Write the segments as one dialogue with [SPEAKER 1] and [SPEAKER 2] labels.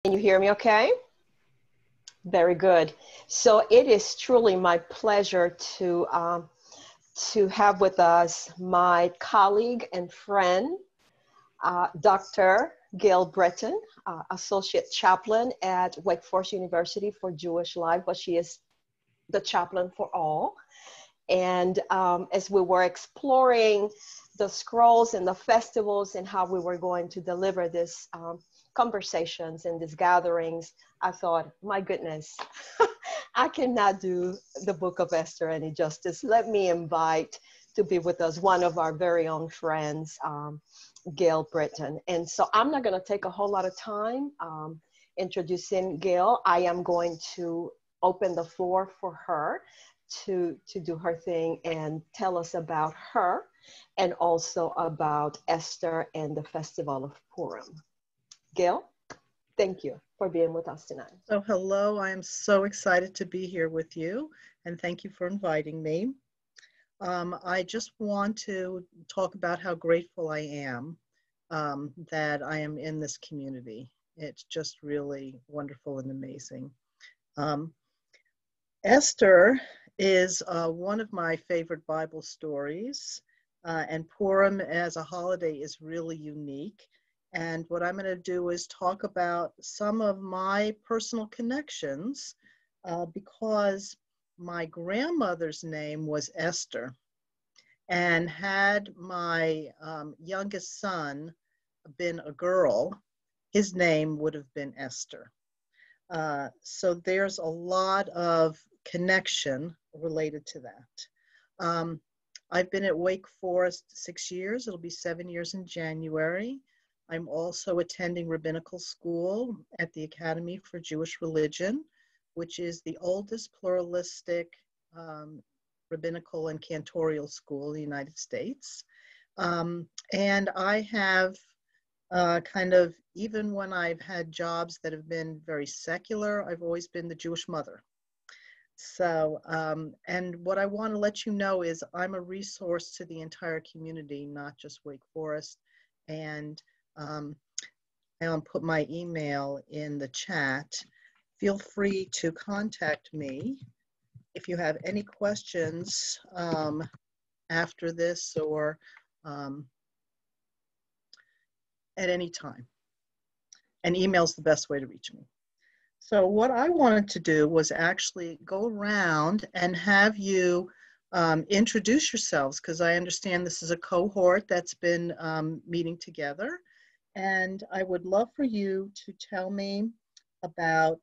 [SPEAKER 1] Can you hear me okay? Very good. So it is truly my pleasure to have with us my colleague and friend, Dr. Gail Bretan, Associate Chaplain at Wake Forest University for Jewish Life, but she is the chaplain for all. And as we were exploring the scrolls and the festivals and how we were going to deliver this conversations and these gatherings, I thought, my goodness, I cannot do the book of Esther any justice. Let me invite to be with us one of our very own friends, Gail Bretan. And so I'm not going to take a whole lot of time introducing Gail. I am going to open the floor for her to do her thing and tell us about her and also about Esther and the Festival of Purim. Gail, thank you for being with us tonight.
[SPEAKER 2] So hello, I am so excited to be here with you, and thank you for inviting me. I just want to talk about how grateful I am that I am in this community. It's just really wonderful and amazing. Esther is one of my favorite Bible stories, and Purim as a holiday is really unique. And what I'm going to do is talk about some of my personal connections because my grandmother's name was Esther. And had my youngest son been a girl, his name would have been Esther. So there's a lot of connection related to that. I've been at Wake Forest 6 years. It'll be 7 years in January. I'm also attending rabbinical school at the Academy for Jewish Religion, which is the oldest pluralistic rabbinical and cantorial school in the United States. And I have kind of, even when I've had jobs that have been very secular, I've always been the Jewish mother. So, and what I want to let you know is I'm a resource to the entire community, not just Wake Forest. And I'll put my email in the chat. Feel free to contact me if you have any questions after this or at any time. And email is the best way to reach me. So what I wanted to do was actually go around and have you introduce yourselves, because I understand this is a cohort that's been meeting together. And I would love for you to tell me about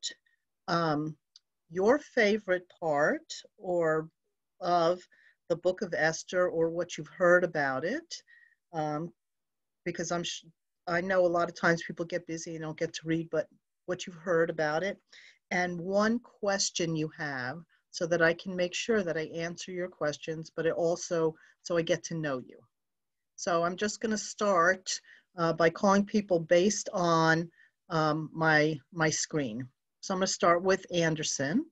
[SPEAKER 2] your favorite part or of the book of Esther, or what you've heard about it, because I know a lot of times people get busy and don't get to read, but what you've heard about it, and one question you have, so that I can make sure that I answer your questions, but it also so I get to know you. So I'm just going to start by calling people based on my screen. So I'm going to start with Anderson.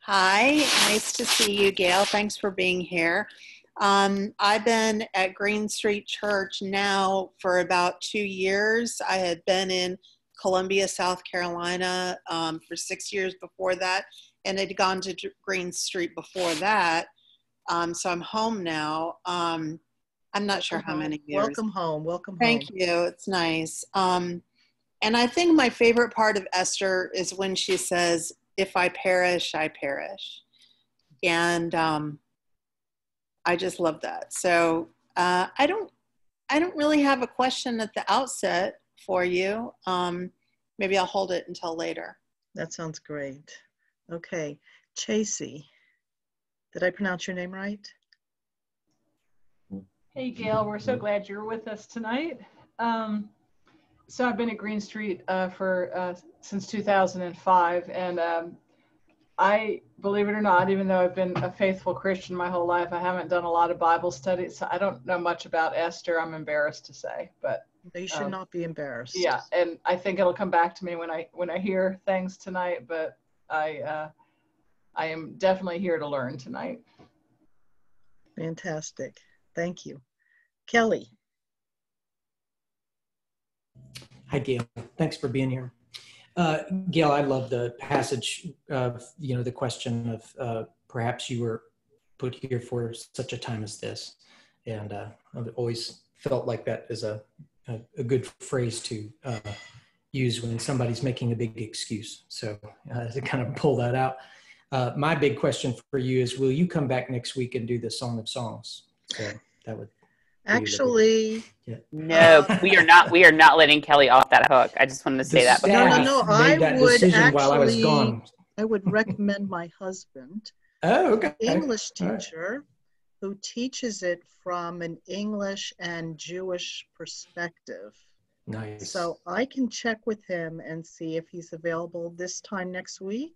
[SPEAKER 3] Hi, nice to see you, Gail. Thanks for being here. I've been at Green Street Church now for about 2 years. I had been in Columbia, South Carolina for 6 years before that, and had gone to Green Street before that. So I'm home now. I'm not sure how many years.
[SPEAKER 2] Welcome home. Welcome home.
[SPEAKER 3] Thank you. It's nice. And I think my favorite part of Esther is when she says, "If I perish, I perish." And I just love that. So I don't really have a question at the outset for you. Maybe I'll hold it until later.
[SPEAKER 2] That sounds great. Okay, Chasey. Did I pronounce your name right?
[SPEAKER 4] Hey, Gail, we're so glad you're with us tonight. So I've been at Green Street since 2005, and I, believe it or not, even though I've been a faithful Christian my whole life, I haven't done a lot of Bible studies, so I don't know much about Esther, I'm embarrassed to say, but.
[SPEAKER 2] You should not be embarrassed.
[SPEAKER 4] Yeah, and I think it'll come back to me when I hear things tonight, but I am definitely here to learn tonight.
[SPEAKER 2] Fantastic. Thank you. Kelly.
[SPEAKER 5] Hi, Gail. Thanks for being here. Gail, I love the passage of, the question of perhaps you were put here for such a time as this. And I've always felt like that is a good phrase to use when somebody's making a big excuse. So to kind of pull that out. My big question for you is, will you come back next week and do the Song of Songs? So that would
[SPEAKER 2] actually,
[SPEAKER 6] no, we are not. We are not letting Kelly off that hook. I just wanted to say that.
[SPEAKER 2] No. I
[SPEAKER 5] made that
[SPEAKER 2] would
[SPEAKER 5] decision
[SPEAKER 2] actually,
[SPEAKER 5] while I was gone.
[SPEAKER 2] I would recommend my husband,
[SPEAKER 5] Oh, okay.
[SPEAKER 2] an English teacher, who teaches it from an English and Jewish perspective.
[SPEAKER 5] Nice.
[SPEAKER 2] So I can check with him and see if he's available this time next week.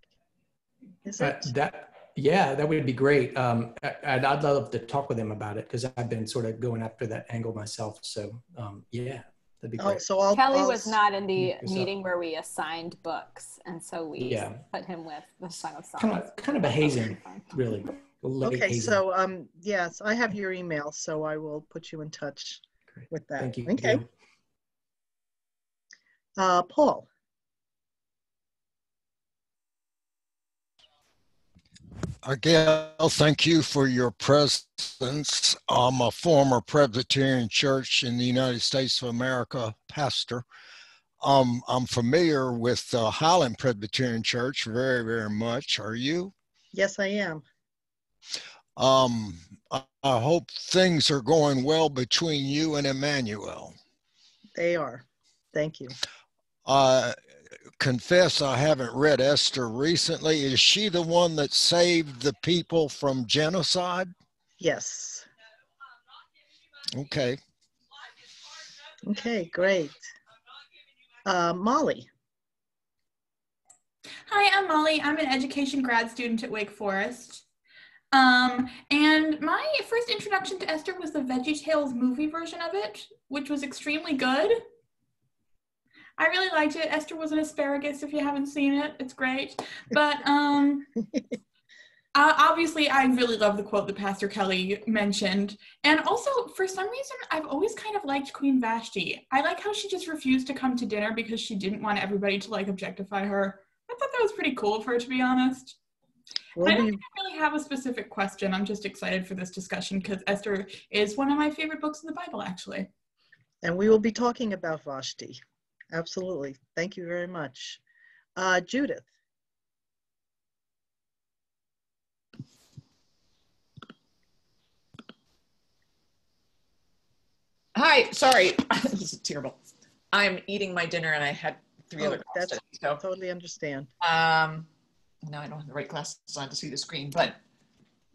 [SPEAKER 2] Is it?
[SPEAKER 5] That would be great. I'd love to talk with him about it because I've been sort of going after that angle myself. So that'd be great.
[SPEAKER 2] So
[SPEAKER 7] Kelly was not in the meeting where we assigned books, and so we put him with the Song of Songs.
[SPEAKER 5] Kind of a hazing, really.
[SPEAKER 2] Okay,
[SPEAKER 5] hazing.
[SPEAKER 2] so yes, I have your email, so I will put you in touch with that.
[SPEAKER 5] Thank you.
[SPEAKER 2] Okay. Paul.
[SPEAKER 8] Gail, thank you for your presence. I'm a former Presbyterian Church in the United States of America pastor. I'm familiar with Highland Presbyterian Church very, very much. Are you?
[SPEAKER 2] Yes, I am.
[SPEAKER 8] I hope things are going well between you and Emmanuel.
[SPEAKER 2] They are. Thank you.
[SPEAKER 8] Confess I haven't read Esther recently. Is she the one that saved the people from genocide?
[SPEAKER 2] Yes.
[SPEAKER 8] Okay.
[SPEAKER 2] Okay, great. Molly.
[SPEAKER 9] Hi, I'm Molly. I'm an education grad student at Wake Forest. And my first introduction to Esther was the VeggieTales movie version of it, which was extremely good. I really liked it. Esther was an asparagus, if you haven't seen it. It's great. But obviously, I really love the quote that Pastor Kelly mentioned. And also, for some reason, I've always kind of liked Queen Vashti. I like how she just refused to come to dinner because she didn't want everybody to, objectify her. I thought that was pretty cool of her, to be honest. I don't think I really have a specific question. I'm just excited for this discussion because Esther is one of my favorite books in the Bible, actually.
[SPEAKER 2] And we will be talking about Vashti. Absolutely. Thank you very much. Judith.
[SPEAKER 10] Hi, sorry. This is terrible. I'm eating my dinner and I had 3 other classes.
[SPEAKER 2] So totally understand.
[SPEAKER 10] Now I don't have the right glasses on to see the screen, but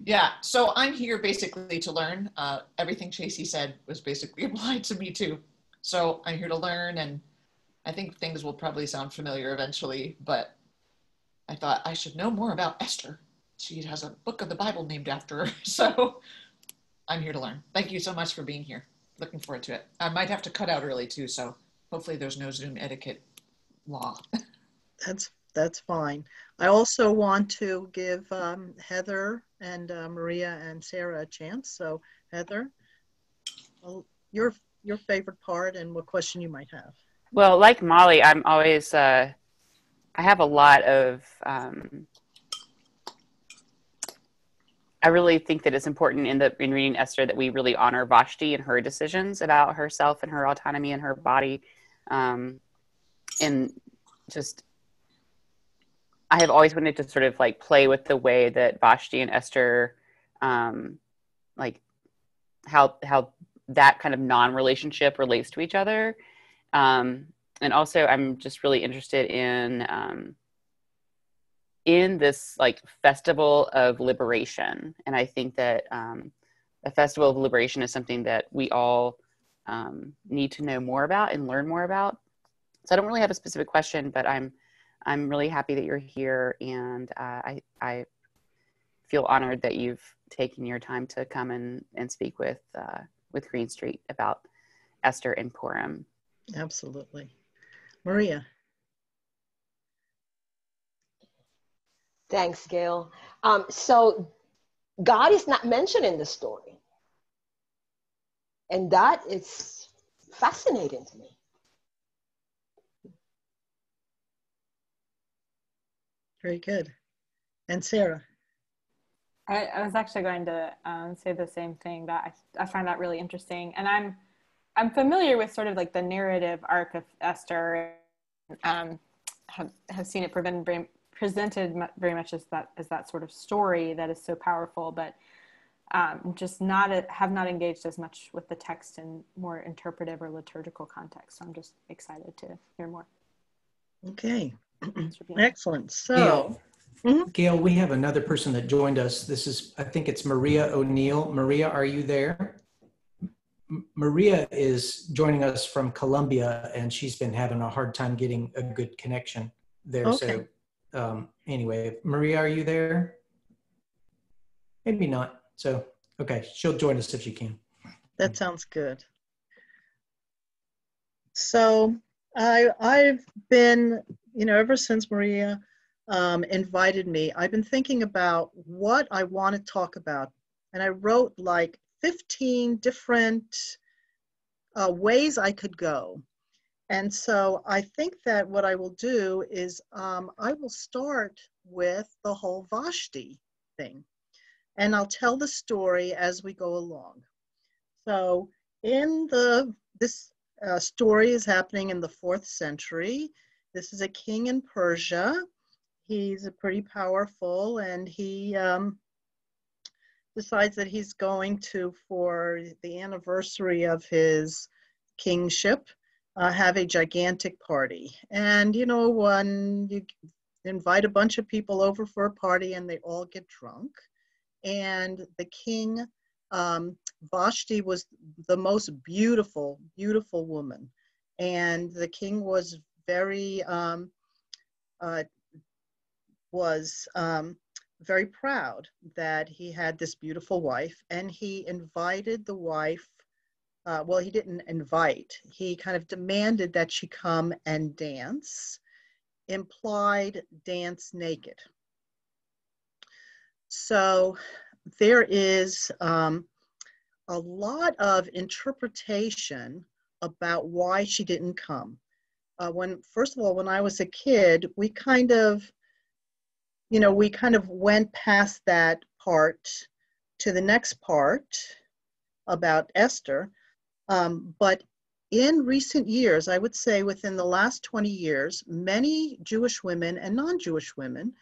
[SPEAKER 10] yeah, so I'm here basically to learn. Everything Chasey said was basically applied to me too. So I'm here to learn, and I think things will probably sound familiar eventually, but I thought I should know more about Esther. She has a book of the Bible named after her, so I'm here to learn. Thank you so much for being here. Looking forward to it. I might have to cut out early too, so hopefully there's no Zoom etiquette law.
[SPEAKER 2] That's fine. I also want to give Heather and Maria and Sarah a chance. So Heather, your favorite part and what question you might have.
[SPEAKER 6] Well, like Molly, I'm always, I have a lot of, I really think that it's important in reading Esther that we really honor Vashti and her decisions about herself and her autonomy and her body. And just, I have always wanted to sort of play with the way that Vashti and Esther, how that kind of non-relationship relates to each other. And also I'm just really interested in this festival of liberation. And I think that a festival of liberation is something that we all need to know more about and learn more about. So I don't really have a specific question, but I'm really happy that you're here, and I feel honored that you've taken your time to come and speak with Green Street about Esther and Purim.
[SPEAKER 2] Absolutely. Maria.
[SPEAKER 1] Thanks, Gail. So God is not mentioned in the story. And that is fascinating to me.
[SPEAKER 2] Very good. And Sarah?
[SPEAKER 7] I was actually going to say the same thing, that I find that really interesting. And I'm familiar with sort of like the narrative arc of Esther, have seen it presented very much as that sort of story that is so powerful, but just have not engaged as much with the text in more interpretive or liturgical context. So I'm just excited to hear more.
[SPEAKER 2] Okay, excellent. So,
[SPEAKER 5] Gail, Gail, we have another person that joined us. This is, I think it's Maria O'Neill. Maria, are you there? Maria is joining us from Colombia, and she's been having a hard time getting a good connection there.
[SPEAKER 2] Okay.
[SPEAKER 5] So anyway, Maria, are you there? Maybe not. So, okay, she'll join us if she can.
[SPEAKER 2] That sounds good. So I've been, ever since Maria invited me, I've been thinking about what I want to talk about. And I wrote like 15 different ways I could go. And so I think that what I will do is I will start with the whole Vashti thing. And I'll tell the story as we go along. So this story is happening in the 4th century. This is a king in Persia. He's pretty powerful, and he decides that he's going to, for the anniversary of his kingship, have a gigantic party. And when you invite a bunch of people over for a party and they all get drunk, and the king, Vashti was the most beautiful, beautiful woman. And the king was very proud that he had this beautiful wife, and he invited the wife, well, he didn't invite, he kind of demanded that she come and dance, implied dance naked. So there is a lot of interpretation about why she didn't come. First of all, when I was a kid, we kind of went past that part to the next part about Esther. But in recent years, I would say within the last 20 years, many Jewish women and non-Jewish women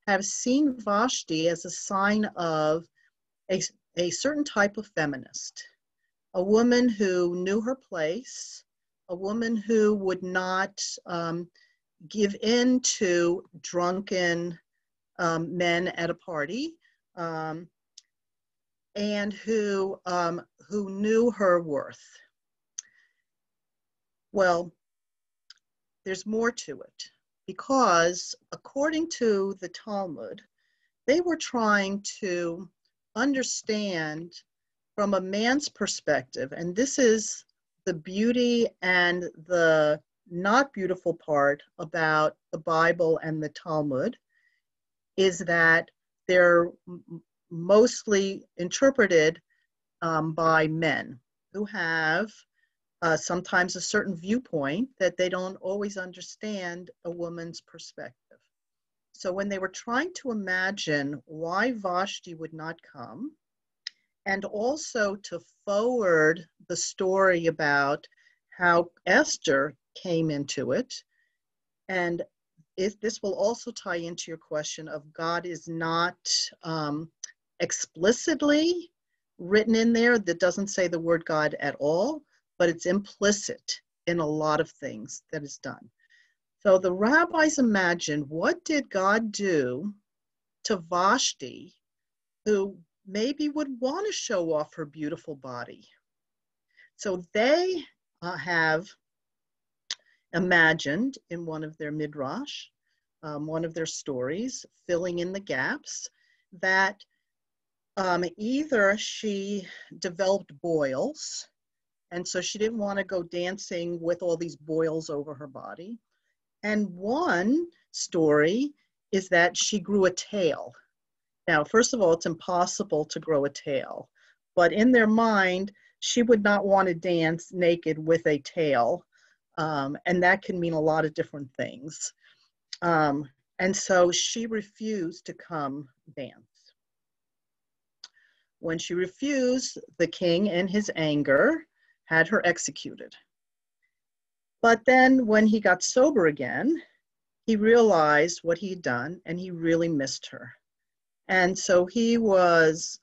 [SPEAKER 2] have seen Vashti as a sign of a certain type of feminist, a woman who knew her place, a woman who would not give in to drunken men at a party, and who knew her worth. Well, there's more to it, because according to the Talmud, they were trying to understand from a man's perspective, and this is the beauty and the not beautiful part about the Bible and the Talmud, is that they're mostly interpreted by men who have sometimes a certain viewpoint that they don't always understand a woman's perspective. So when they were trying to imagine why Vashti would not come, and also to forward the story about how Esther came into it, and this will also tie into your question of God is not explicitly written in there. That doesn't say the word God at all, but it's implicit in a lot of things that is done. So the rabbis imagined, what did God do to Vashti, who maybe would want to show off her beautiful body? So they have imagined in one of their midrash, one of their stories, filling in the gaps, that either she developed boils, and so she didn't want to go dancing with all these boils over her body. And one story is that she grew a tail. Now, first of all, it's impossible to grow a tail, but in their mind, she would not want to dance naked with a tail. And that can mean a lot of different things. And so she refused to come dance. When she refused, the king, in his anger, had her executed. But then when he got sober again, he realized what he'd done and he really missed her. And so he was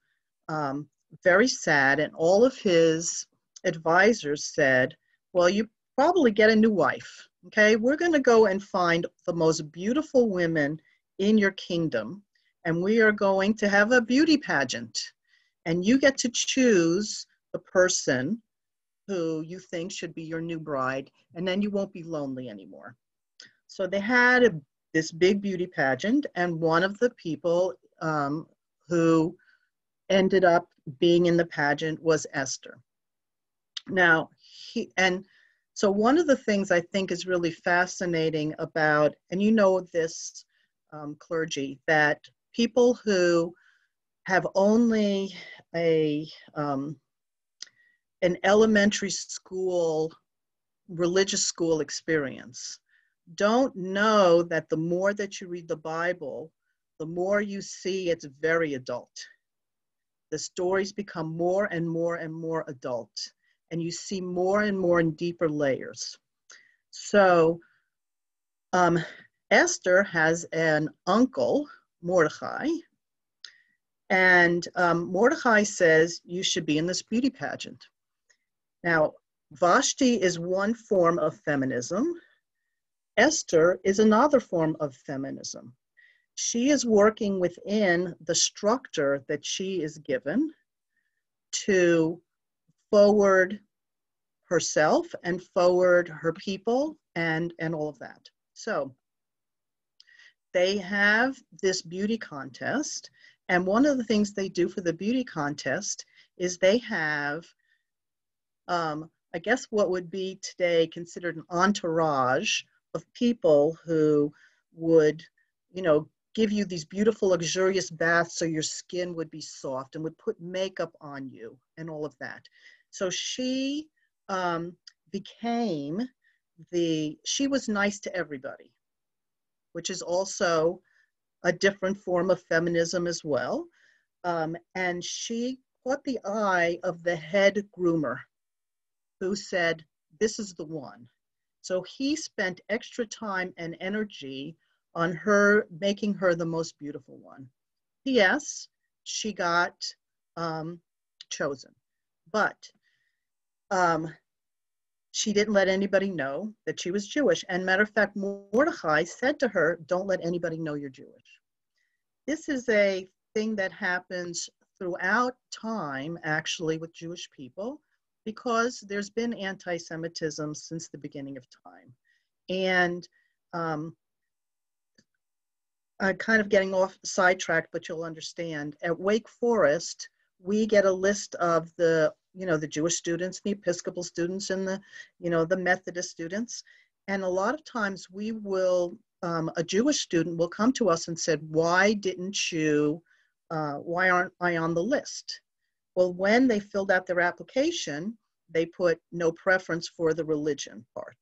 [SPEAKER 2] very sad, and all of his advisors said, well, you probably get a new wife, okay? We're gonna go and find the most beautiful women in your kingdom, and we are going to have a beauty pageant. And you get to choose the person who you think should be your new bride, and then you won't be lonely anymore. So they had this big beauty pageant, and one of the people who ended up being in the pageant was Esther. Now, so one of the things I think is really fascinating about, and you know this, clergy, that people who have only an elementary school, religious school experience don't know that the more that you read the Bible, the more you see it's very adult. The stories become more and more and more adult, and you see more and more in deeper layers. So Esther has an uncle, Mordecai, and Mordecai says, you should be in this beauty pageant. Now, Vashti is one form of feminism. Esther is another form of feminism. She is working within the structure that she is given to forward herself and forward her people and all of that. So they have this beauty contest, and one of the things they do for the beauty contest is they have, I guess what would be today considered an entourage of people who would, you know, give you these beautiful, luxurious baths so your skin would be soft, and would put makeup on you and all of that. So she she was nice to everybody, which is also a different form of feminism as well. And she caught the eye of the head groomer, who said, this is the one. So he spent extra time and energy on her, making her the most beautiful one. P.S., she got chosen, but she didn't let anybody know that she was Jewish. And matter of fact, Mordecai said to her, don't let anybody know you're Jewish. This is a thing that happens throughout time, actually, with Jewish people, because there's been anti-Semitism since the beginning of time. And I'm kind of getting off sidetracked, but you'll understand. At Wake Forest, we get a list of the Jewish students, the Episcopal students, and the Methodist students. And a lot of times we will, a Jewish student will come to us and said, why aren't I on the list? Well, when they filled out their application, they put no preference for the religion part.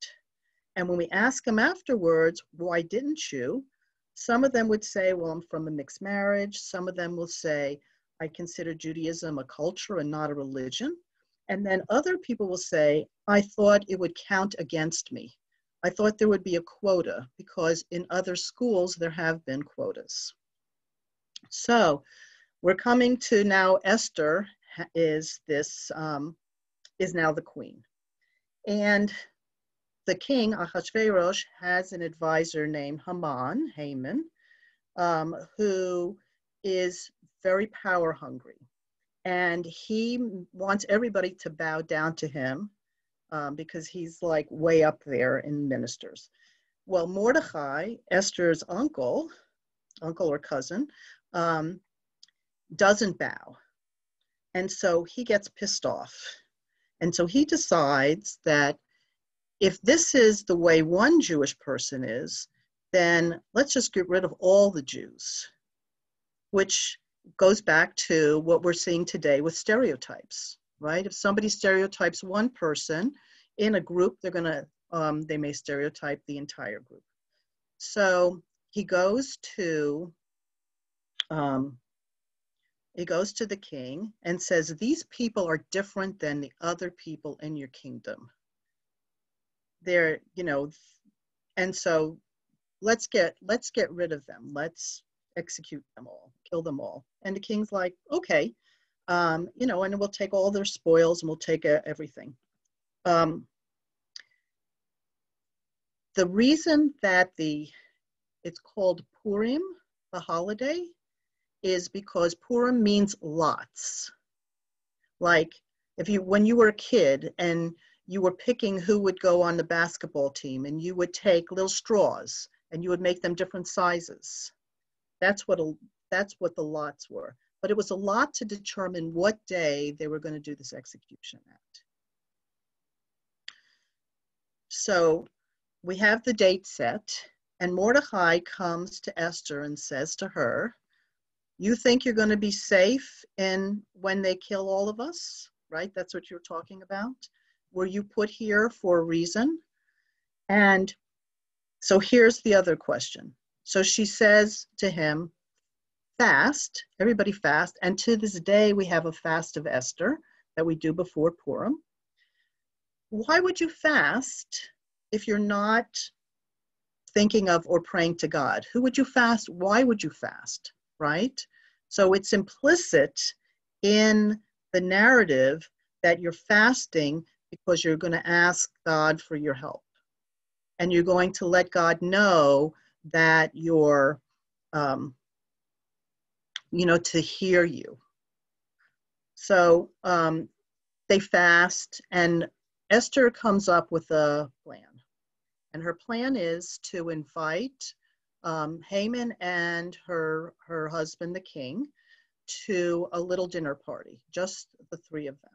[SPEAKER 2] And when we ask them afterwards, why didn't you? Some of them would say, well, I'm from a mixed marriage. Some of them will say, I consider Judaism a culture and not a religion. And then other people will say, I thought it would count against me. I thought there would be a quota, because in other schools there have been quotas. So we're coming to now, Esther is now the queen. And the king, Ahasuerus, has an advisor named Haman, who is very power hungry. And he wants everybody to bow down to him because he's like way up there in ministers. Well, Mordecai, Esther's uncle or cousin, doesn't bow. And so he gets pissed off. And so he decides that if this is the way one Jewish person is, then let's just get rid of all the Jews, which goes back to what we're seeing today with stereotypes, right? If somebody stereotypes one person in a group, they may stereotype the entire group. So he goes to the king and says, these people are different than the other people in your kingdom. They're, and so let's get rid of them. Let's execute them all, kill them all. And the king's like, okay, and we'll take all their spoils and we'll take everything. The reason that it's called Purim, the holiday, is because Purim means lots. Like when you were a kid and you were picking who would go on the basketball team, and you would take little straws and you would make them different sizes. That's what the lots were. But it was a lot to determine what day they were going to do this execution at. So we have the date set, and Mordecai comes to Esther and says to her, you think you're going to be safe when they kill all of us, right? That's what you're talking about. Were you put here for a reason? And so here's the other question. So she says to him, fast, everybody fast. And to this day, we have a fast of Esther that we do before Purim. Why would you fast if you're not thinking of or praying to God? Who would you fast? Why would you fast, right? So it's implicit in the narrative that you're fasting because you're going to ask God for your help. And you're going to let God know that you're, to hear you. So they fast, and Esther comes up with a plan. And her plan is to invite Haman and her husband, the king, to a little dinner party, just the three of them.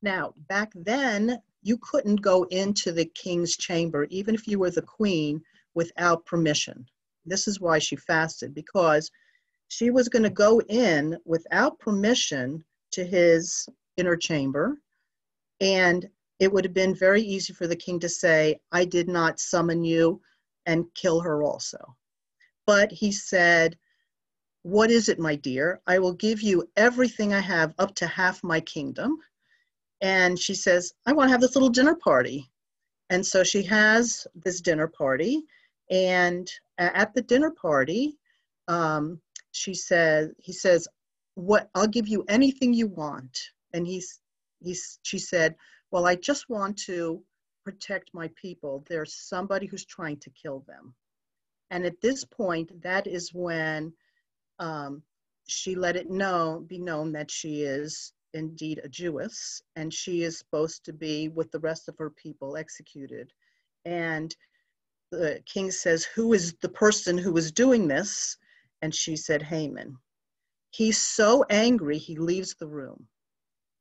[SPEAKER 2] Now, back then, you couldn't go into the king's chamber, even if you were the queen, without permission. This is why she fasted, because she was going to go in without permission to his inner chamber, and it would have been very easy for the king to say, I did not summon you, and kill her also. But he said, what is it, my dear? I will give you everything I have, up to half my kingdom. And she says, I want to have this little dinner party. And so she has this dinner party. And at the dinner party, he says, what, I'll give you anything you want. And she said, well, I just want to protect my people. There's somebody who's trying to kill them. And at this point, that is when she let it be known that she is indeed a Jewess, and she is supposed to be with the rest of her people executed. And the king says, who is the person who is doing this? And she said, Haman. He's so angry, he leaves the room.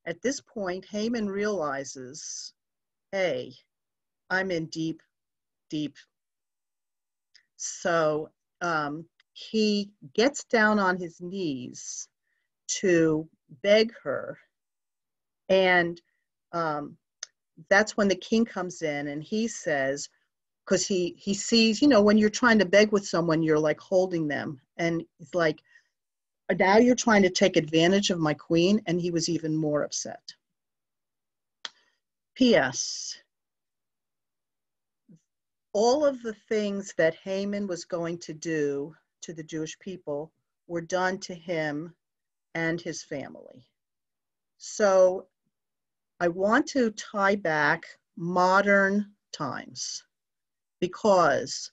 [SPEAKER 2] At this point, Haman realizes, hey, I'm in deep. So he gets down on his knees to beg her. And that's when the king comes in, and he says, because he sees, when you're trying to beg with someone, you're like holding them. And it's like, now you're trying to take advantage of my queen. And he was even more upset. P.S. All of the things that Haman was going to do to the Jewish people were done to him and his family. So I want to tie back modern times, because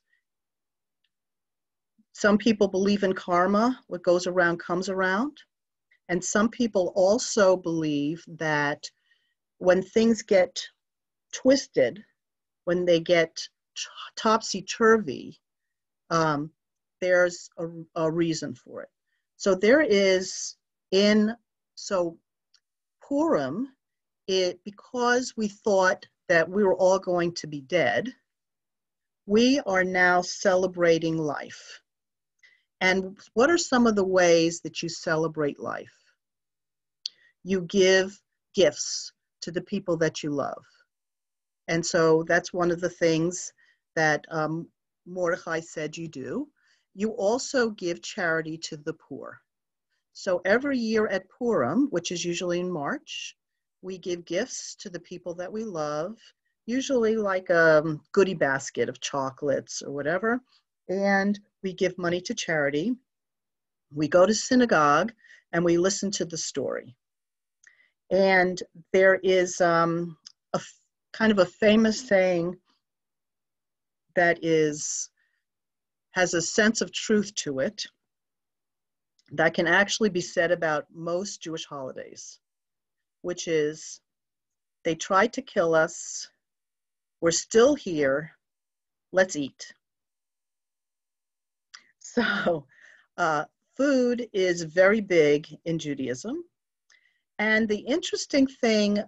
[SPEAKER 2] some people believe in karma, what goes around comes around. And some people also believe that when things get twisted, when they get topsy-turvy, there's a reason for it. So Purim, because we thought that we were all going to be dead, we are now celebrating life. And what are some of the ways that you celebrate life? You give gifts to the people that you love. And so that's one of the things that Mordecai said you do. you also give charity to the poor. So every year at Purim, which is usually in March, we give gifts to the people that we love, usually like a goodie basket of chocolates or whatever, and we give money to charity. We go to synagogue and we listen to the story. And there is kind of a famous saying that has a sense of truth to it that can actually be said about most Jewish holidays, which is, they tried to kill us, we're still here, let's eat. So food is very big in Judaism. And the interesting thing,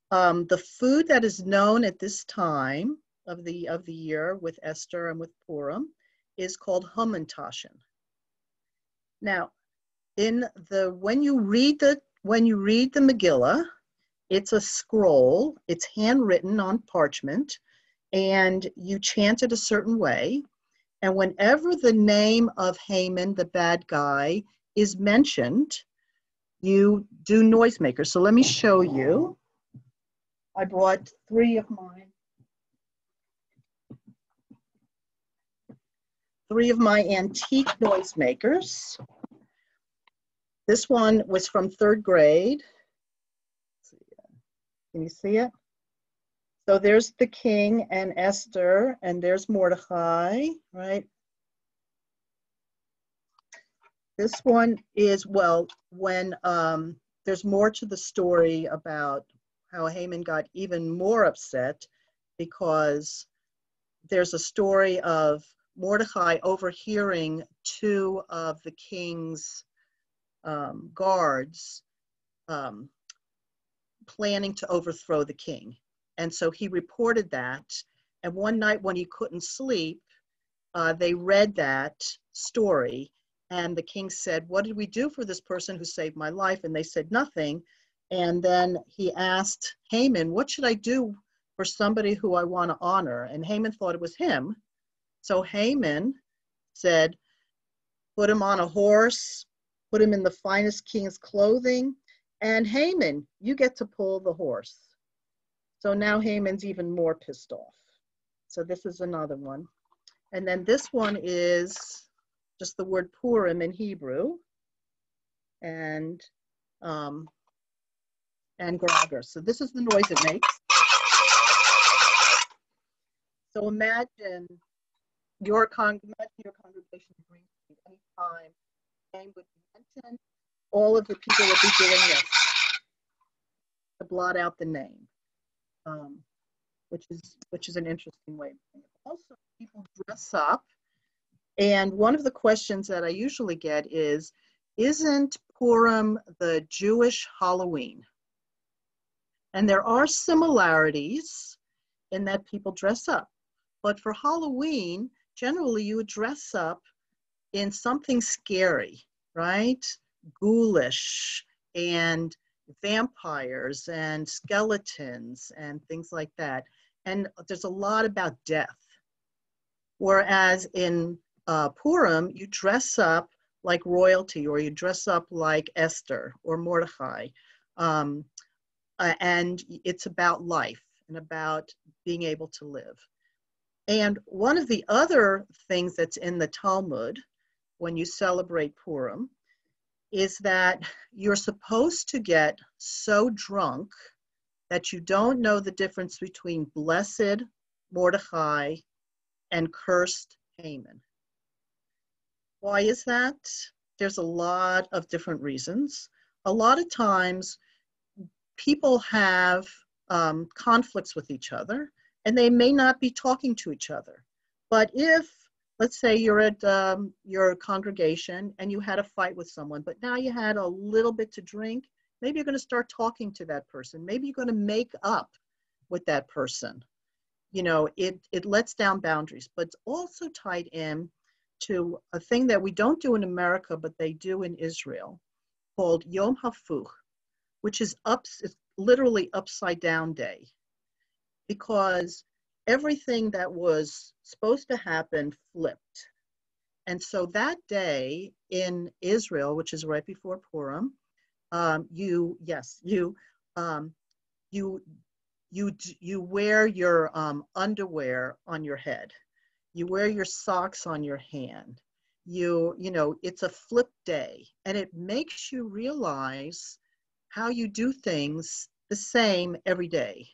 [SPEAKER 2] the food that is known at this time of the year with Esther and with Purim is called Hamantashen. Now, when you read the Megillah, it's a scroll, it's handwritten on parchment, and you chant it a certain way. And whenever the name of Haman, the bad guy, is mentioned, you do noisemakers. So let me show you. I brought three of my antique noisemakers. This one was from 3rd grade. Can you see it? So there's the king and Esther, and there's Mordecai, right? This one is, well, when there's more to the story about how Haman got even more upset, because there's a story of Mordecai overhearing 2 of the king's guards planning to overthrow the king. And so he reported that. And one night when he couldn't sleep, they read that story. And the king said, what did we do for this person who saved my life? And they said nothing. And then he asked Haman, what should I do for somebody who I want to honor? And Haman thought it was him. So Haman said, put him on a horse, put him in the finest king's clothing, and Haman, you get to pull the horse. So now Haman's even more pissed off. So this is another one. And then this one is just the word Purim in Hebrew, and Grager. So this is the noise it makes. So imagine your congregation in Green Street. Anytime name would be mentioned, all of the people would be doing this to blot out the name, which is an interesting way of doing it. Also, people dress up, and one of the questions that I usually get is, isn't Purim the Jewish Halloween? And there are similarities in that people dress up. But for Halloween, generally you would dress up in something scary, right? Ghoulish and vampires and skeletons and things like that. And there's a lot about death. Whereas in Purim, you dress up like royalty, or you dress up like Esther or Mordecai. And it's about life and about being able to live. And one of the other things that's in the Talmud when you celebrate Purim is that you're supposed to get so drunk that you don't know the difference between blessed Mordecai and cursed Haman. Why is that? There's a lot of different reasons. A lot of times people have conflicts with each other, and they may not be talking to each other. But if, let's say you're at your congregation and you had a fight with someone, but now you had a little bit to drink, maybe you're going to start talking to that person. Maybe you're going to make up with that person. You know, it lets down boundaries, but it's also tied in to a thing that we don't do in America, but they do in Israel, called Yom HaFuch, which is it's literally upside down day, because everything that was supposed to happen flipped. And so that day in Israel, which is right before Purim, you wear your underwear on your head. You wear your socks on your hand. You know, it's a flip day, and it makes you realize how you do things the same every day.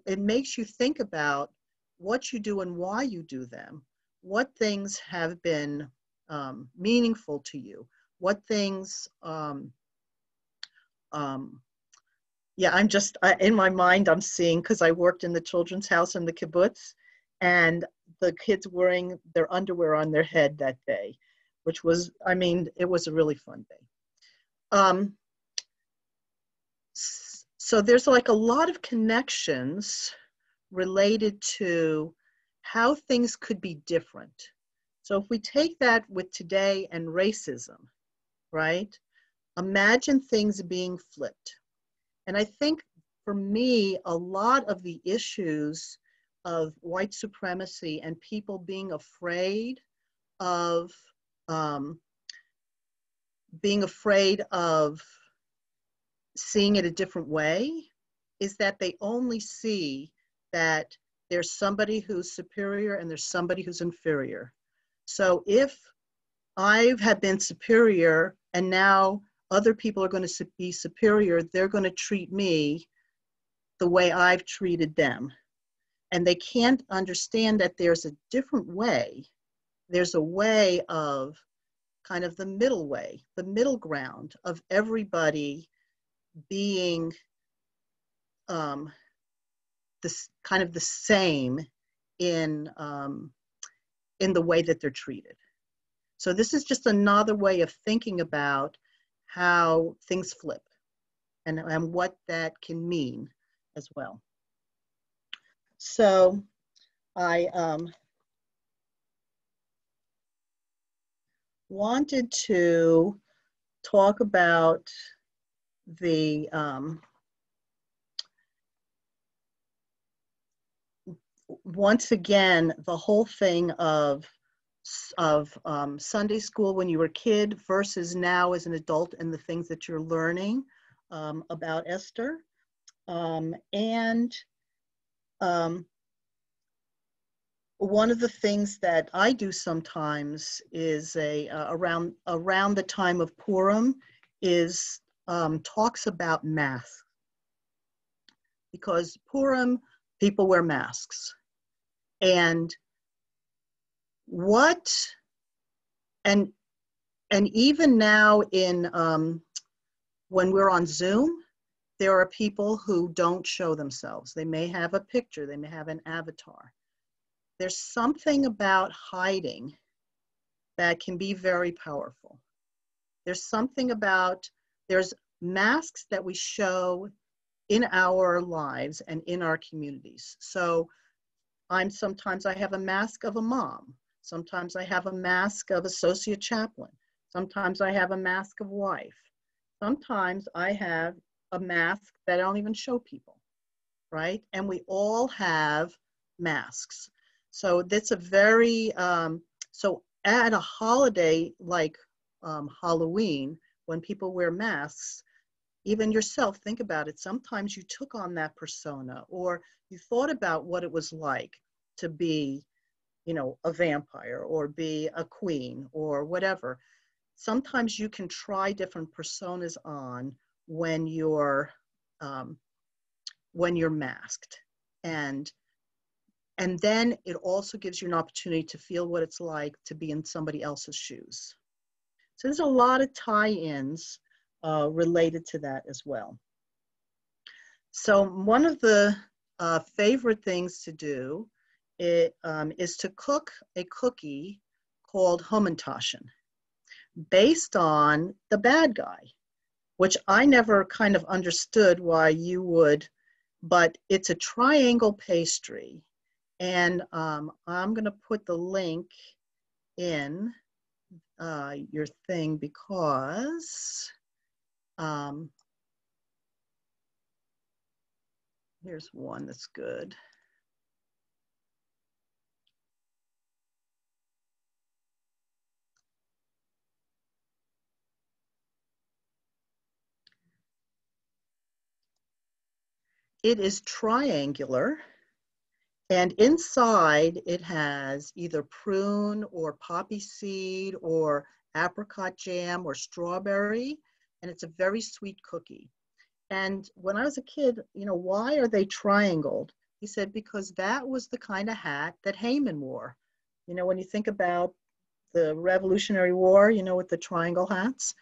[SPEAKER 2] It makes you think about what you do and why you do them, what things have been meaningful to you, what things, yeah, I'm just, in my mind, I'm seeing, because I worked in the children's house in the kibbutz, and the kids wearing their underwear on their head that day, which was, I mean, it was a really fun day. So there's like a lot of connections related to how things could be different. So if we take that with today and racism, right? Imagine things being flipped. And I think for me, a lot of the issues of white supremacy and people being afraid of seeing it a different way is that they only see that there's somebody who's superior and there's somebody who's inferior. So if I have been superior and now other people are going to be superior, they're going to treat me the way I've treated them. And they can't understand that there's a different way. There's a way of kind of the middle way, the middle ground of everybody being this kind of the same in the way that they're treated. So this is just another way of thinking about how things flip and what that can mean as well. So I wanted to talk about the once again, the whole thing of Sunday school when you were a kid versus now as an adult and the things that you're learning about Esther. One of the things that I do sometimes is around the time of Purim is talks about masks. Because Purim, people wear masks. And even now when we're on Zoom, there are people who don't show themselves. They may have a picture, they may have an avatar. There's something about hiding that can be very powerful. There's masks that we show in our lives and in our communities. So sometimes I have a mask of a mom. Sometimes I have a mask of associate chaplain. Sometimes I have a mask of wife. Sometimes I have a mask that I don't even show people, right? And we all have masks. So that's a very, so at a holiday like Halloween, when people wear masks, even yourself, think about it. Sometimes you took on that persona or you thought about what it was like to be, you know, a vampire or be a queen or whatever. Sometimes you can try different personas on when you're masked. And then it also gives you an opportunity to feel what it's like to be in somebody else's shoes. So there's a lot of tie-ins related to that as well. So one of the favorite things to do is to cook a cookie called Hamantaschen, based on the bad guy, which I never kind of understood why you would, but it's a triangle pastry. And I'm gonna put the link in your thing because here's one that's good. It is triangular, and inside it has either prune or poppy seed or apricot jam or strawberry, and it's a very sweet cookie. And when I was a kid, why are they triangled? He said, because that was the kind of hat that Haman wore. When you think about the Revolutionary War, with the triangle hats.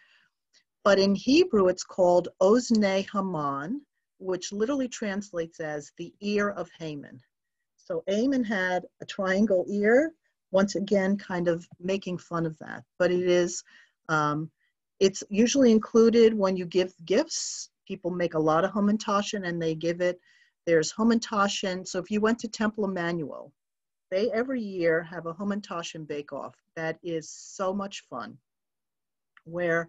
[SPEAKER 2] But in Hebrew, it's called Oznei Haman, which literally translates as the ear of Haman. So Haman had a triangle ear, once again, kind of making fun of that. But it's usually included when you give gifts. People make a lot of Hamantaschen and they give it. There's Hamantaschen. So if you went to Temple Emmanuel, they every year have a Hamantaschen bake-off that is so much fun, where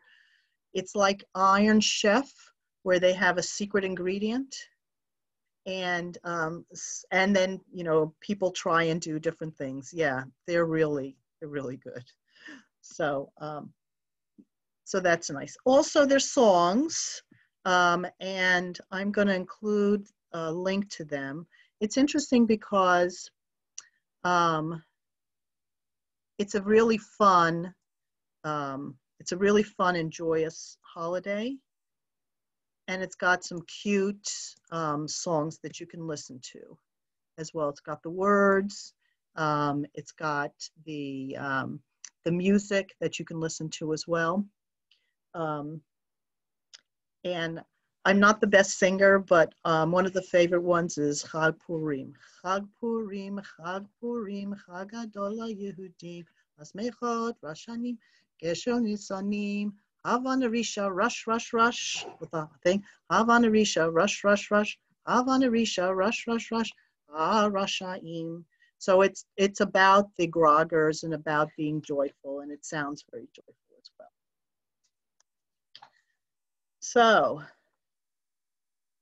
[SPEAKER 2] it's like Iron Chef, where they have a secret ingredient, and then people try and do different things. Yeah, they're really good. So so that's nice. Also, there's songs, and I'm going to include a link to them. It's interesting because it's a really fun and joyous holiday, and it's got some cute songs that you can listen to as well. It's got the words, it's got the music that you can listen to as well. And I'm not the best singer, but one of the favorite ones is Chag Purim. Chag Purim, Chag Purim, Chag Gadol HaYehudim, Asmechot, Rashanim, Gesher Nisanim, Havan Arisha, rush, rush, rush, with the thing, Havan Arisha, rush, rush, rush, Havan Arisha, rush, rush, rush, Rashaim. So it's about the groggers and about being joyful, and it sounds very joyful as well. So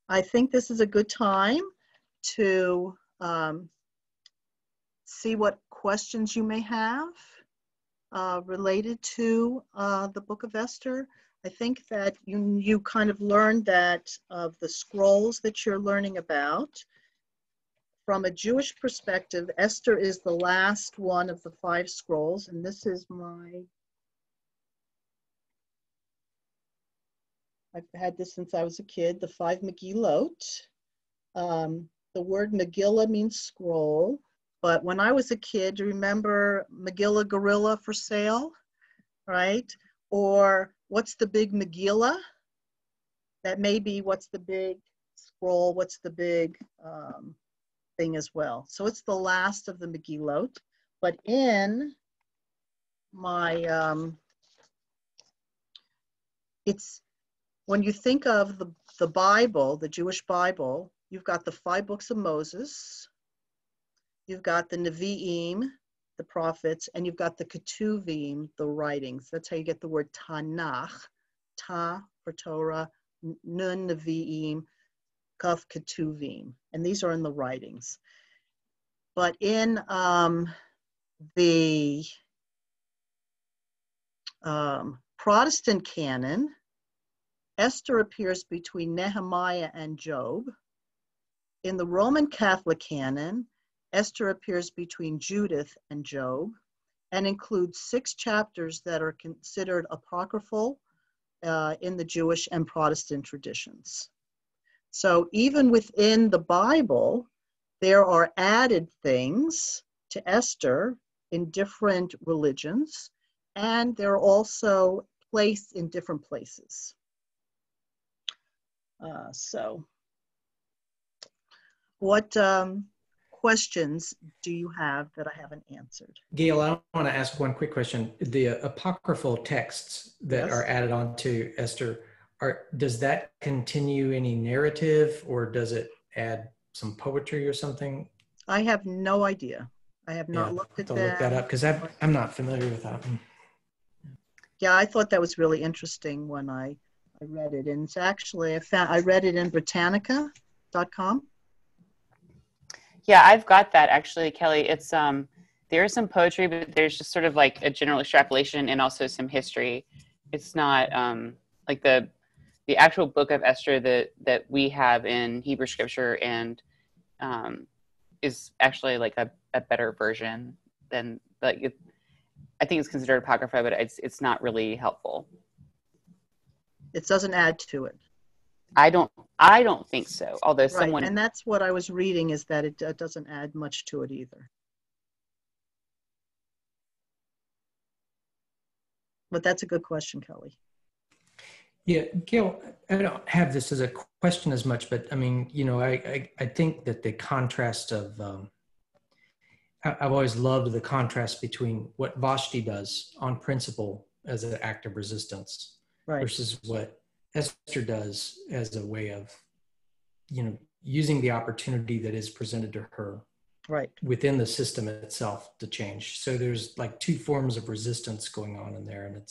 [SPEAKER 2] I think this is a good time to see what questions you may have related to the Book of Esther. I think that you kind of learned that of the scrolls that you're learning about. From a Jewish perspective, Esther is the last one of the 5 scrolls, and this is I've had this since I was a kid, the 5 Megillot. The word Megillah means scroll, but when I was a kid, remember Megillah Gorilla for sale, right? Or what's the big Megillah? That may be what's the big scroll, what's the big thing as well. So it's the last of the Megillot, but in my, it's, when you think of the Bible, the Jewish Bible, you've got the 5 books of Moses, you've got the Nevi'im, the prophets, and you've got the Ketuvim, the writings. That's how you get the word Tanakh, Ta for Torah, Nun Nevi'im, Kaf Ketuvim, and these are in the writings. But in the Protestant canon, Esther appears between Nehemiah and Job. In the Roman Catholic canon, Esther appears between Judith and Job and includes 6 chapters that are considered apocryphal in the Jewish and Protestant traditions. So even within the Bible, there are added things to Esther in different religions, and they're also placed in different places. So what questions do you have that I haven't answered?
[SPEAKER 5] Gail, I want to ask one quick question. The apocryphal texts that are added on to Esther, does that continue any narrative, or does it add some poetry or something?
[SPEAKER 2] I have no idea. I have not looked at that.
[SPEAKER 5] Look that up, because I'm not familiar with that.
[SPEAKER 2] Yeah, I thought that was really interesting when I read it, and it's actually I read it in Britannica.com.
[SPEAKER 6] Yeah, I've got that actually, Kelly. It's there is some poetry, but there's just sort of like a general extrapolation and also some history. It's not like the the actual book of Esther that we have in Hebrew scripture and is actually like a better version than like I think it's considered apocrypha, but it's not really helpful.
[SPEAKER 2] It doesn't add to it.
[SPEAKER 6] I don't think so. Although
[SPEAKER 2] Right,
[SPEAKER 6] someone,
[SPEAKER 2] and that's what I was reading, is that it doesn't add much to it either. But that's a good question, Kelly.
[SPEAKER 5] Yeah, Gail, I don't have this as a question as much, but I mean, you know, I think that the contrast of, I've always loved the contrast between what Vashti does on principle as an act of resistance, right, versus what Esther does as a way of, you know, using the opportunity that is presented to her, right, within the system itself to change. So there's like two forms of resistance going on in there, and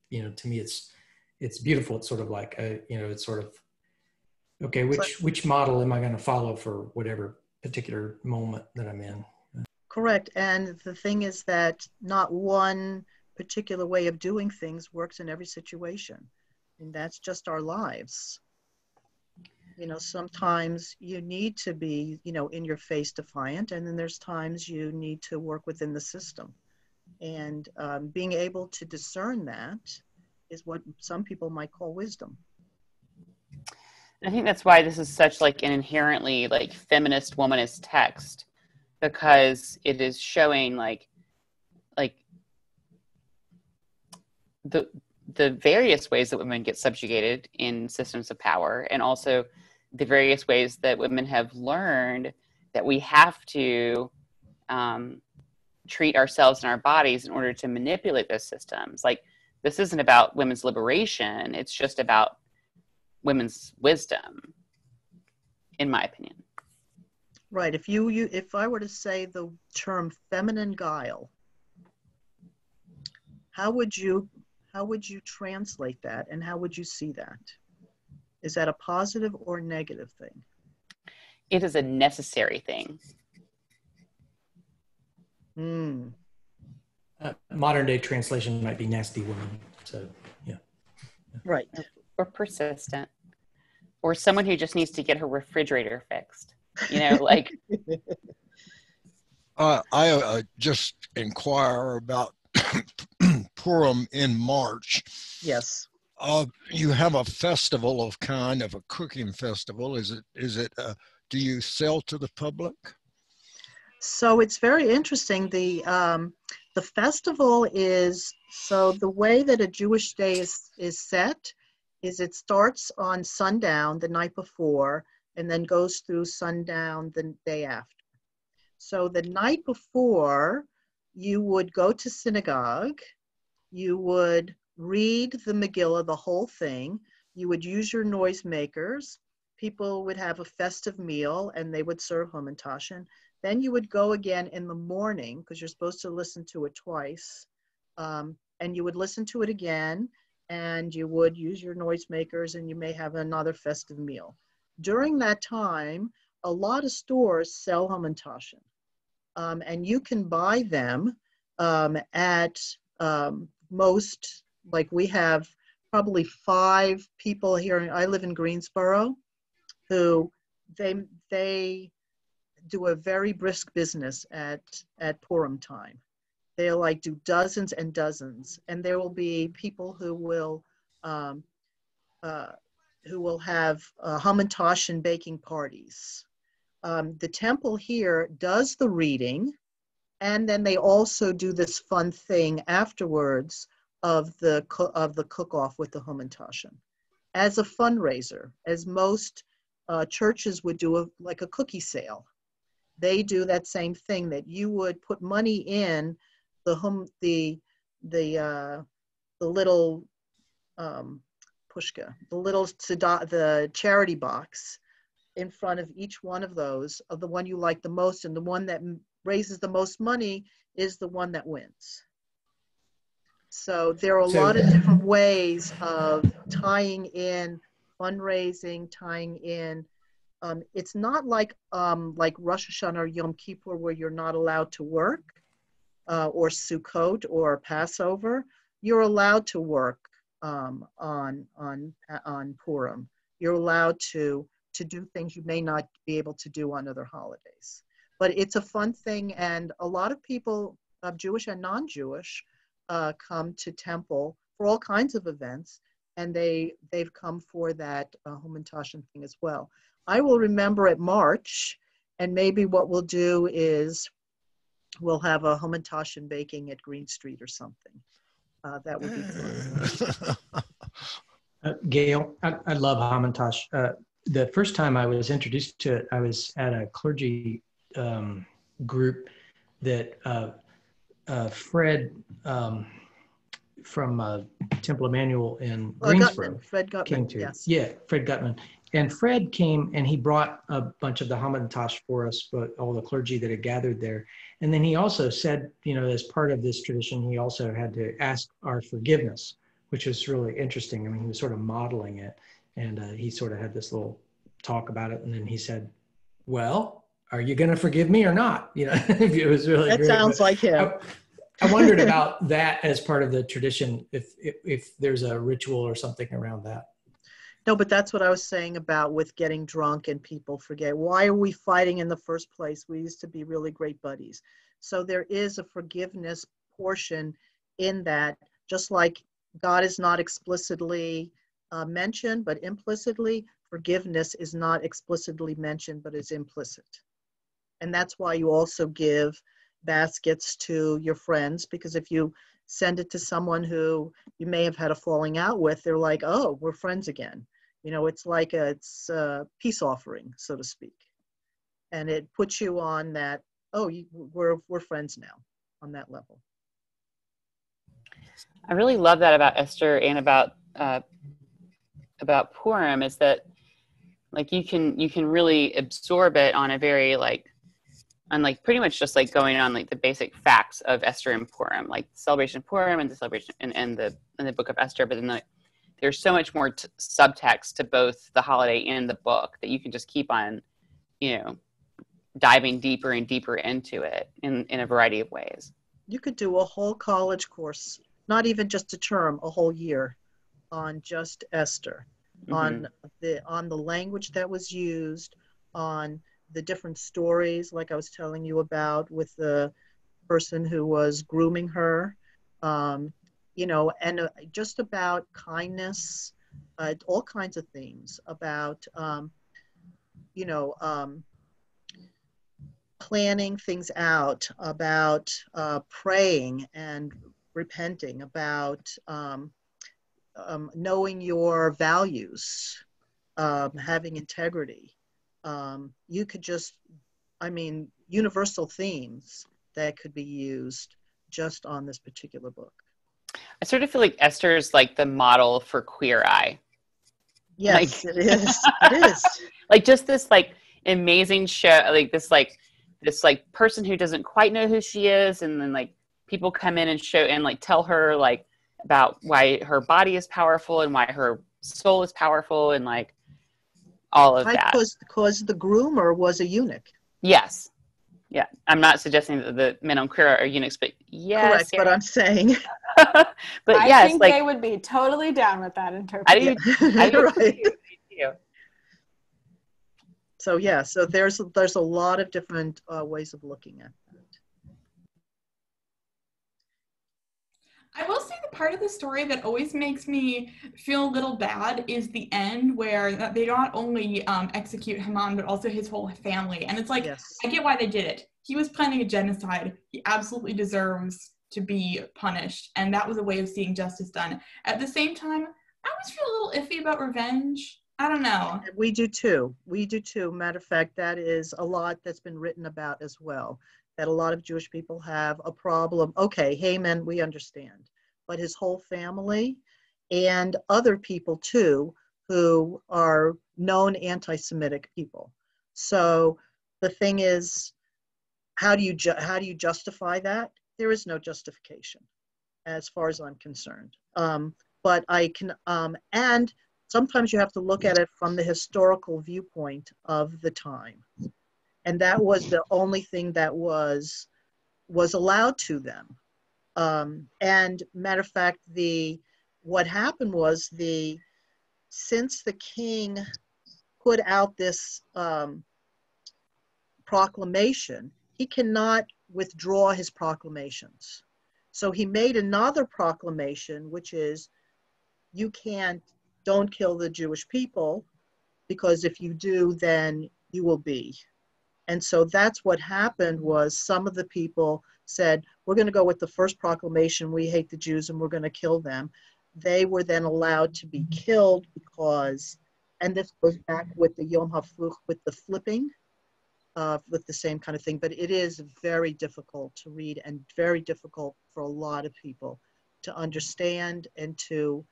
[SPEAKER 5] you know, to me, it's beautiful. It's sort of like you know, it's sort of, okay, which model am I going to follow for whatever particular moment that I'm in?
[SPEAKER 2] Correct. And the thing is that not one particular way of doing things works in every situation. And that's just our lives. You know, sometimes you need to be, you know, in your face defiant, and then there's times you need to work within the system. And being able to discern that is what some people might call wisdom.
[SPEAKER 6] I think that's why this is such like an inherently like feminist womanist text, because it is showing like the various ways that women get subjugated in systems of power, and also the various ways that women have learned that we have to treat ourselves and our bodies in order to manipulate those systems. Like, this isn't about women's liberation. It's just about women's wisdom, in my opinion.
[SPEAKER 2] Right. If I were to say the term feminine guile, how would you translate that, and how would you see that? Is that a positive or negative thing?
[SPEAKER 6] It is a necessary thing.
[SPEAKER 5] Modern day translation might be nasty woman. So, yeah.
[SPEAKER 2] Right.
[SPEAKER 6] Or persistent. Or someone who just needs to get her refrigerator fixed. You know, like.
[SPEAKER 8] I just inquire about Purim in March.
[SPEAKER 2] Yes.
[SPEAKER 8] You have a festival of kind of a cooking festival. Is it do you sell to the public?
[SPEAKER 2] So it's very interesting. The festival is, so the way that a Jewish day is set is it starts on sundown the night before and then goes through sundown the day after. So the night before, you would go to synagogue, you would read the Megillah, the whole thing, you would use your noisemakers, people would have a festive meal and they would serve Hamantaschen. Then you would go again in the morning, because you're supposed to listen to it twice, and you would listen to it again, and you would use your noisemakers, and you may have another festive meal. During that time, a lot of stores sell Hamantaschen, and you can buy them at most, like we have probably 5 people here. I live in Greensboro, who they do a very brisk business at Purim time. They'll like do dozens and dozens, and there will be people who will have Hamantaschen baking parties. The temple here does the reading, and then they also do this fun thing afterwards of the cook-off with the Hamantaschen as a fundraiser, as most churches would do like a cookie sale. They do that same thing, that you would put money in the little pushka, the charity box in front of each one of those, of the one you like the most, and the one that raises the most money is the one that wins. So there are a lot of different ways of tying in fundraising, tying in. It's not like Rosh Hashanah or Yom Kippur, where you're not allowed to work, or Sukkot or Passover. You're allowed to work on Purim. You're allowed to do things you may not be able to do on other holidays. But it's a fun thing, and a lot of people, Jewish and non-Jewish, come to temple for all kinds of events, and they've come for that Hamantaschen thing as well. I will remember at March, and maybe what we'll do is we'll have a Hamantaschen baking at Green Street or something. That would be fun.
[SPEAKER 5] Gail, I love Hamantash. The first time I was introduced to it, I was at a clergy group that Fred from Temple Emmanuel in Greensboro
[SPEAKER 2] Fred Gutman,
[SPEAKER 5] came to.
[SPEAKER 2] yes.
[SPEAKER 5] Yeah, Fred Gutman. And Fred came and he brought a bunch of the Hamantash for us, but all the clergy that had gathered there. And then he also said, you know, as part of this tradition, he also had to ask our forgiveness, which was really interesting. I mean, he was sort of modeling it, and he sort of had this little talk about it. And then he said, well, are you going to forgive me or not? You know, it was really
[SPEAKER 2] that
[SPEAKER 5] great.
[SPEAKER 2] Sounds like him.
[SPEAKER 5] I wondered about that as part of the tradition, if there's a ritual or something around that.
[SPEAKER 2] No, but that's what I was saying about with getting drunk and people forget. Why are we fighting in the first place? We used to be really great buddies. So there is a forgiveness portion in that, just like God is not explicitly mentioned, but implicitly, forgiveness is not explicitly mentioned, but is implicit. And that's why you also give baskets to your friends, because if you send it to someone who you may have had a falling out with, they're like, oh, we're friends again. You know, it's like it's a peace offering, so to speak. And it puts you on that, oh, we're friends now on that level.
[SPEAKER 6] I really love that about Esther and about Purim, is that like you can really absorb it on a very pretty much just like going on like the basic facts of Esther and Purim, like the celebration of Purim and the celebration and the book of Esther, but then there's so much more subtext to both the holiday and the book that you can just keep on, you know, diving deeper and deeper into it in a variety of ways.
[SPEAKER 2] You could do a whole college course, not even just a term, a whole year on just Esther, on the language that was used, on the different stories, like I was telling you about with the person who was grooming her, you know, and just about kindness, all kinds of themes about, you know, planning things out, about praying and repenting, about knowing your values, having integrity. You could just, I mean, universal themes that could be used just on this particular book.
[SPEAKER 6] I sort of feel like Esther is like the model for Queer Eye.
[SPEAKER 2] Yes, like, it is. It is.
[SPEAKER 6] Like just this like amazing show, like this person who doesn't quite know who she is, and then like people come in and show and like tell her like about why her body is powerful and why her soul is powerful and like all of that.
[SPEAKER 2] Because the groomer was a eunuch.
[SPEAKER 6] Yes. Yeah. I'm not suggesting that the men on Queer Eye are eunuchs, but yes.
[SPEAKER 2] Correct, but I'm saying.
[SPEAKER 6] But
[SPEAKER 7] I think like, they would be totally down with that interpretation.
[SPEAKER 6] I do
[SPEAKER 2] right.
[SPEAKER 6] too.
[SPEAKER 2] So yeah, so there's a lot of different ways of looking at that.
[SPEAKER 9] I will say the part of the story that always makes me feel a little bad is the end, where they not only execute Haman, but also his whole family. And it's like, yes. I get why they did it. He was planning a genocide. He absolutely deserves to be punished. And that was a way of seeing justice done. At the same time, I always feel a little iffy about revenge. I don't know.
[SPEAKER 2] We do too. We do too. Matter of fact, that is a lot that's been written about as well, that a lot of Jewish people have a problem. Okay, Haman, we understand. But his whole family and other people too, who are known anti-Semitic people. So the thing is, how do you justify that? There is no justification, as far as I'm concerned. But I can, and sometimes you have to look at it from the historical viewpoint of the time. And that was the only thing that was allowed to them. And matter of fact, what happened was since the king put out this proclamation, he cannot withdraw his proclamations. So he made another proclamation, which is, don't kill the Jewish people, because if you do, then you will be. And so that's what happened, was some of the people said, we're going to go with the first proclamation, we hate the Jews and we're going to kill them. They were then allowed to be killed because, and this goes back with the Yom HaFluch, with the flipping, with the same kind of thing, but it is very difficult to read and very difficult for a lot of people to understand and to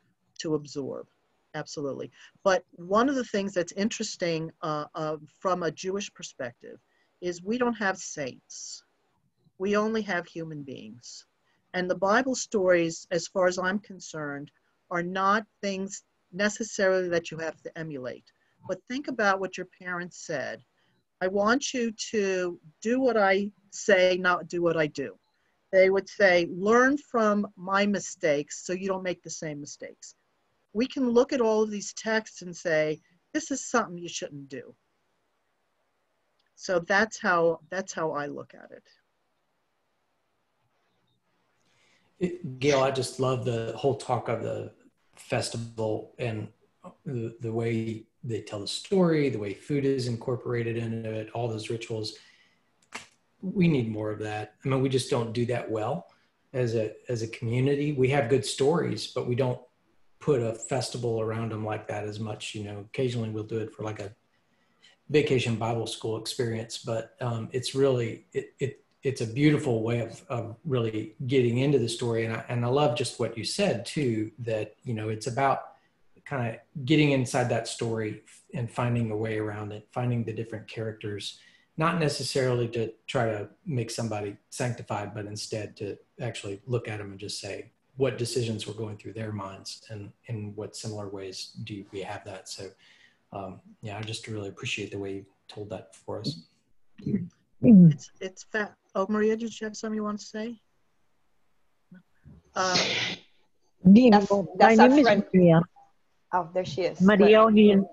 [SPEAKER 2] absorb. Absolutely. But one of the things that's interesting from a Jewish perspective is we don't have saints. We only have human beings. And the Bible stories, as far as I'm concerned, are not things necessarily that you have to emulate. But think about what your parents said. I want you to do what I say, not do what I do. They would say, learn from my mistakes so you don't make the same mistakes. We can look at all of these texts and say, this is something you shouldn't do. So that's how I look at it.
[SPEAKER 5] Gail, I just love the whole talk of the festival and the way they tell the story, the way food is incorporated into it, all those rituals. We need more of that. I mean, we just don't do that well as a community. We have good stories, but we don't put a festival around them like that as much. You know, occasionally we'll do it for like a vacation Bible school experience, but it's really, it's a beautiful way of really getting into the story. And I love just what you said too, that, you know, it's about kind of getting inside that story and finding a way around it, finding the different characters, not necessarily to try to make somebody sanctified, but instead to actually look at them and just say, what decisions were going through their minds, and in what similar ways do we have that? So yeah, I just really appreciate the way you told that for us.
[SPEAKER 2] It's fat. Oh, Maria, did you have something you want to say?
[SPEAKER 1] That's our friend.
[SPEAKER 11] Maria.
[SPEAKER 1] Oh, there she is.
[SPEAKER 11] Maria O'Neill.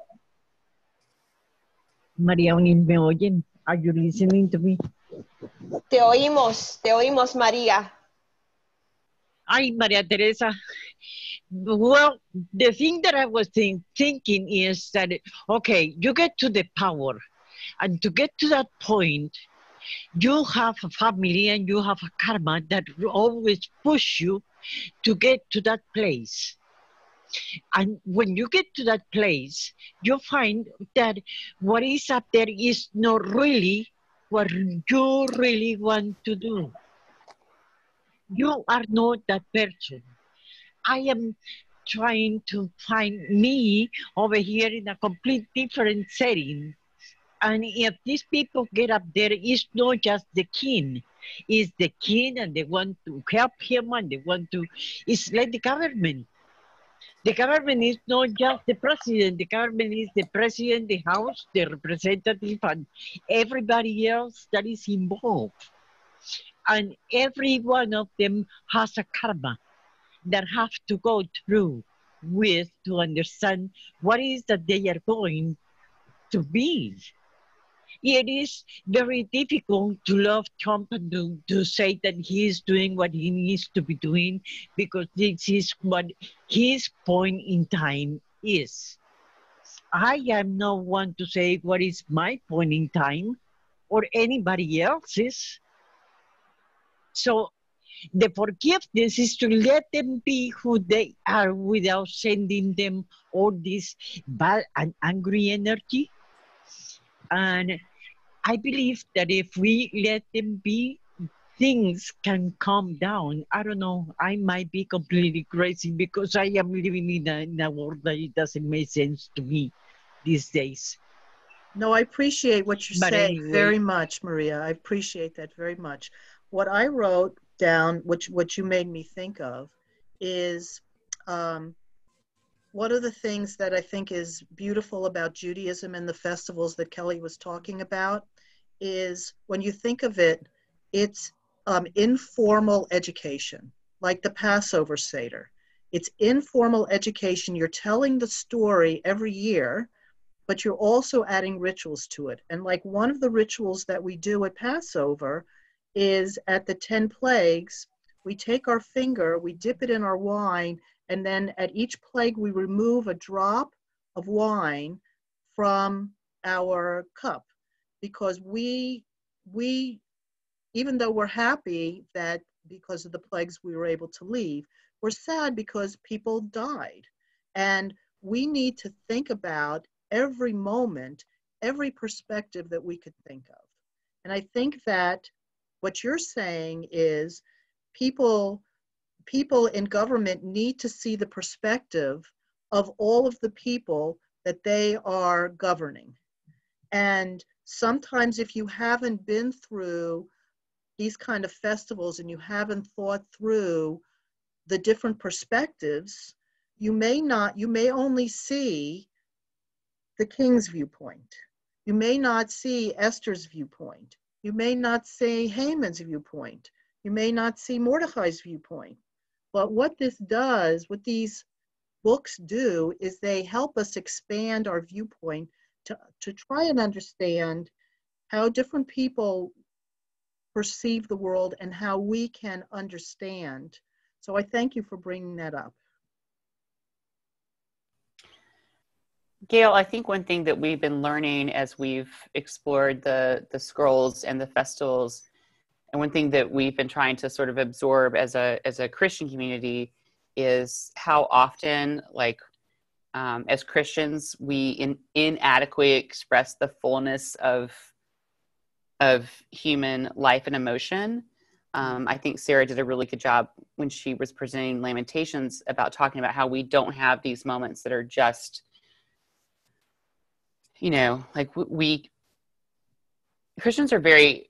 [SPEAKER 11] Maria O'Neill, ¿me oyen? Are you listening to me?
[SPEAKER 1] Te oímos, María.
[SPEAKER 11] Ay, Maria Teresa. Well, the thing that I was thinking is that, okay, you get to the power, and to get to that point, you have a family and you have a karma that always push you to get to that place. And when you get to that place, you find that what is up there is not really what you really want to do. You are not that person. I am trying to find me over here in a complete different setting. And if these people get up there, it's not just the king. It's the king, and they want to help him, and they want to, it's like the government. The government is not just the president. The government is the president, the house, the representative, and everybody else that is involved. And every one of them has a karma that have to go through with to understand what is that they are going to be. It is very difficult to love Trump and to say that he is doing what he needs to be doing, because this is what his point in time is. I am not one to say what is my point in time or anybody else's. So the forgiveness is to let them be who they are without sending them all this bad and angry energy. And I believe that if we let them be, things can calm down. I don't know, I might be completely crazy because I am living in a world that it doesn't make sense to me these days.
[SPEAKER 2] No, I appreciate what you're saying
[SPEAKER 11] anyway,
[SPEAKER 2] very much, Maria. I appreciate that very much. What I wrote down, what you made me think of, is one of the things that I think is beautiful about Judaism and the festivals that Kelly was talking about is, when you think of it, it's informal education, like the Passover Seder. It's informal education. You're telling the story every year, but you're also adding rituals to it. And like one of the rituals that we do at Passover is at the 10 plagues, we take our finger, we dip it in our wine, and then at each plague we remove a drop of wine from our cup, because we even though we're happy that because of the plagues we were able to leave, we're sad because people died. And we need to think about every moment, every perspective that we could think of. And I think that what you're saying is people in government need to see the perspective of all of the people that they are governing. And sometimes if you haven't been through these kind of festivals and you haven't thought through the different perspectives, you may only see the king's viewpoint. You may not see Esther's viewpoint. You may not see Haman's viewpoint. You may not see Mordecai's viewpoint. But what this does, what these books do, is they help us expand our viewpoint to try and understand how different people perceive the world and how we can understand. So I thank you for bringing that up.
[SPEAKER 6] Gail, I think one thing that we've been learning as we've explored the scrolls and the festivals, and one thing that we've been trying to sort of absorb as a Christian community, is how often, like, as Christians, we inadequately express the fullness of human life and emotion. I think Sarah did a really good job when she was presenting Lamentations about talking about how we don't have these moments that are just, you know, like we Christians are very,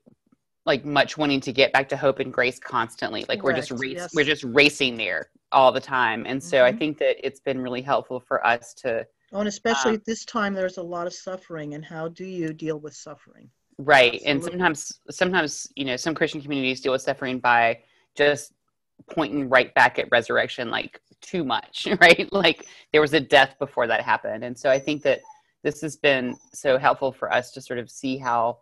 [SPEAKER 6] like, much wanting to get back to hope and grace constantly. Like
[SPEAKER 2] Correct,
[SPEAKER 6] we're just racing there all the time. And so I think that it's been really helpful for us to,
[SPEAKER 2] and especially at this time, there's a lot of suffering, and how do you deal with suffering?
[SPEAKER 6] right.
[SPEAKER 2] Absolutely.
[SPEAKER 6] And sometimes, you know, some Christian communities deal with suffering by just pointing right back at resurrection, like, too much, right? Like there was a death before that happened. And so I think that this has been so helpful for us to sort of see how,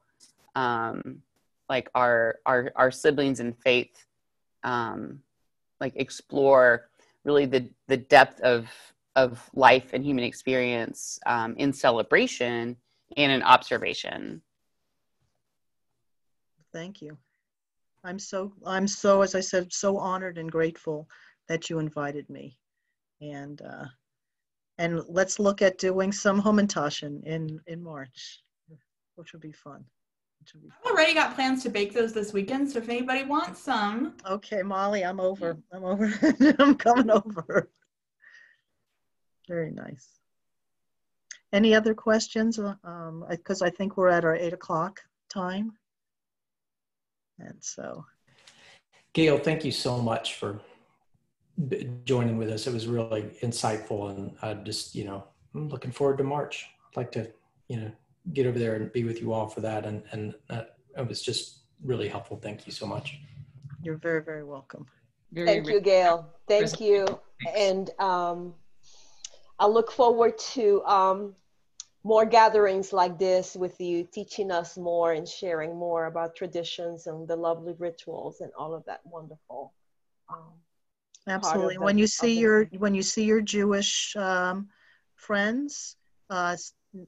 [SPEAKER 6] like our siblings in faith, like, explore really the depth of life and human experience in celebration and in observation.
[SPEAKER 2] Thank you. I'm so, as I said, so honored and grateful that you invited me. And let's look at doing some Hamantaschen in March, which would be fun.
[SPEAKER 9] I've already got plans to bake those this weekend, so if anybody wants some.
[SPEAKER 2] Okay, Molly, I'm over. I'm coming over. Very nice. Any other questions? Because I think we're at our 8 o'clock time. And so.
[SPEAKER 5] Gail, thank you so much for joining with us. It was really insightful, and I just, you know, I'm looking forward to March. I'd like to, you know, get over there and be with you all for that. And it was just really helpful. Thank you so much.
[SPEAKER 2] You're very, very welcome.
[SPEAKER 1] Thank you, Gail. Thank you. And I look forward to more gatherings like this with you, teaching us more and sharing more about traditions and the lovely rituals and all of that wonderful.
[SPEAKER 2] Absolutely. When you see your Jewish friends,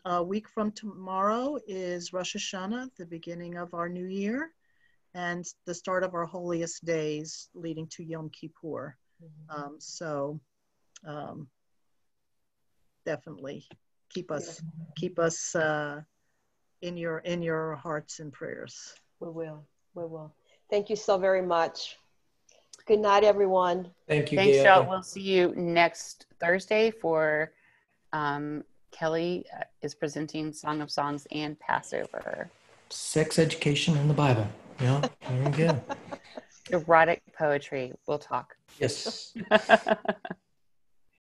[SPEAKER 2] a week from tomorrow is Rosh Hashanah, the beginning of our new year, and the start of our holiest days leading to Yom Kippur. So definitely keep us in your hearts and prayers.
[SPEAKER 1] We will. Thank you so very much. Good night, everyone.
[SPEAKER 5] Thank you,
[SPEAKER 6] Thanks,
[SPEAKER 5] Gail.
[SPEAKER 6] Gail. We'll see you next Thursday for Kelly is presenting Song of Songs and Passover.
[SPEAKER 5] Sex education in the Bible. Yeah, very good.
[SPEAKER 6] Erotic poetry. We'll talk.
[SPEAKER 5] Yes.